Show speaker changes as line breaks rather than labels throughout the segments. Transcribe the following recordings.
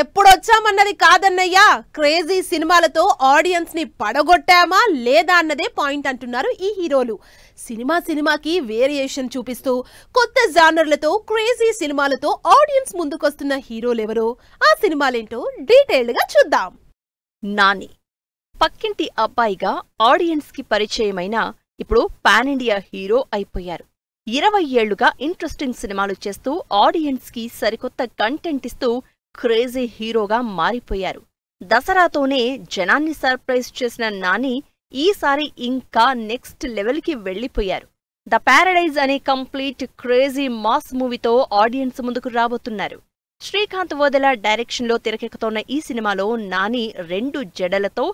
ఎప్పుడొచ్చామన్నది కాదన్నయ్యా, crazy సినిమాలతో audience ని పడగొట్టామా లేదా అన్నదే పాయింట్ అంటున్నారు ఈ హీరోలు. సినిమాకి వేరియేషన్ చూపిస్తూ కొత్త జానర్లతో క్రేజీ సినిమాలతో ఆడియన్స్ ముందుకొస్తున్న హీరోలెవరో, ఆ సినిమాలేంటో డీటెయిల్డ్ గా చూద్దాం.
నాని పక్కింటి అబ్బాయిగా ఆడియన్స్ కి పరిచయమైన ఇప్పుడు పాన్ ఇండియా హీరో అయిపోయారు. 20 ఏళ్లుగా ఇంట్రెస్టింగ్ సినిమాలు చేస్తూ ఆడియన్స్ కి సరికొత్త కంటెంట్ ఇస్తూ క్రేజీ హీరోగా మారిపోయారు. దసరాతోనే జనాన్ని సర్ప్రైజ్ చేసిన నాని ఈసారి ఇంకా నెక్స్ట్ లెవెల్ కి వెళ్లిపోయారు. ద ప్యారడైజ్ అనే కంప్లీట్ క్రేజీ మాస్ మూవీతో ఆడియన్స్ ముందుకు రాబోతున్నారు. శ్రీకాంత్ వోదెల డైరెక్షన్లో తెరకెక్కుతోన్న ఈ సినిమాలో నాని 2 జడలతో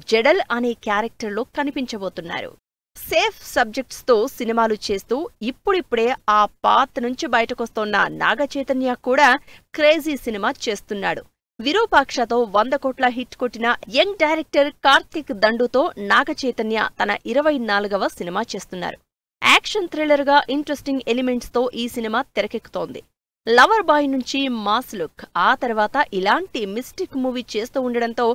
జడల్ అనే క్యారెక్టర్లో కనిపించబోతున్నారు. సేఫ్ సబ్జెక్ట్స్ తో సినిమాలు చేస్తూ ఇప్పుడిప్పుడే ఆ పాత్ నుంచి బయటకొస్తోన్న నాగచైతన్య కూడా క్రేజీ సినిమా చేస్తున్నాడు. విరూపాక్షతో 100 కోట్ల హిట్ కొట్టిన యంగ్ డైరెక్టర్ కార్తిక్ దండుతో నాగచైతన్య తన 24వ సినిమా చేస్తున్నారు. యాక్షన్ థ్రిల్లర్ గా ఇంట్రెస్టింగ్ ఎలిమెంట్స్ తో ఈ సినిమా తెరకెక్కుతోంది. లవర్ బాయ్ నుంచి మాస్ లుక్, ఆ తర్వాత ఇలాంటి మిస్టిక్ మూవీ చేస్తూ ఉండడంతో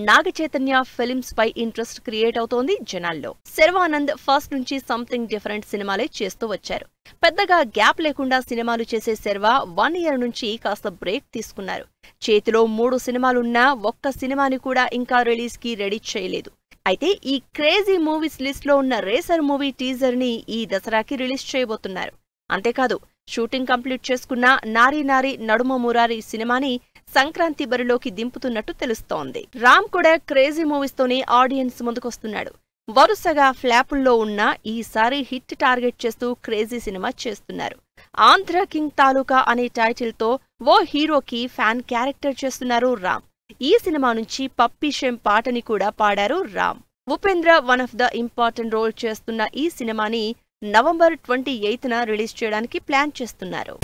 నాగచైతన్య ఫిల్మ్స్ పై ఇంట్రెస్ట్ క్రియేట్ అవుతోంది జనాల్లో. శర్వానంద్ ఫస్ట్ నుంచి సంథింగ్ డిఫరెంట్ సినిమాలే చేస్తూ వచ్చారు. పెద్దగా గ్యాప్ లేకుండా సినిమాలు చేసే శర్వా 1 ఇయర్ నుంచి కాస్త బ్రేక్ తీసుకున్నారు. చేతిలో 3 సినిమాలున్నా ఒక్క సినిమాని కూడా ఇంకా రిలీజ్ కి రెడీ చేయలేదు. అయితే ఈ క్రేజీ మూవీస్ లిస్ట్ లో ఉన్న రేసర్ మూవీ టీజర్ ని ఈ దసరాకి రిలీజ్ చేయబోతున్నారు. అంతేకాదు, షూటింగ్ కంప్లీట్ చేసుకున్న నారీ నారీ నడుమ మురారి సినిమాని సంక్రాంతి బరిలోకి దింపుతున్నట్టు తెలుస్తోంది. రామ్ కూడా క్రేజీ మూవీస్ తోనే ఆడియన్స్ ముందుకొస్తున్నాడు. వరుసగా ఫ్లాపుల్లో ఉన్న ఈసారి హిట్ టార్గెట్ చేస్తూ క్రేజీ సినిమా చేస్తున్నారు. ఆంధ్ర కింగ్ తాలూకా అనే టైటిల్ తో ఓ హీరోకి ఫ్యాన్ క్యారెక్టర్ చేస్తున్నారు రామ్. ఈ సినిమా నుంచి పప్పీషేం పాటని కూడా పాడారు Ram. Upendra one of the important role చేస్తున్న ఈ సినిమాని నవంబర్ 28న రిలీజ్ చేయడానికి ప్లాన్ చేస్తున్నారు.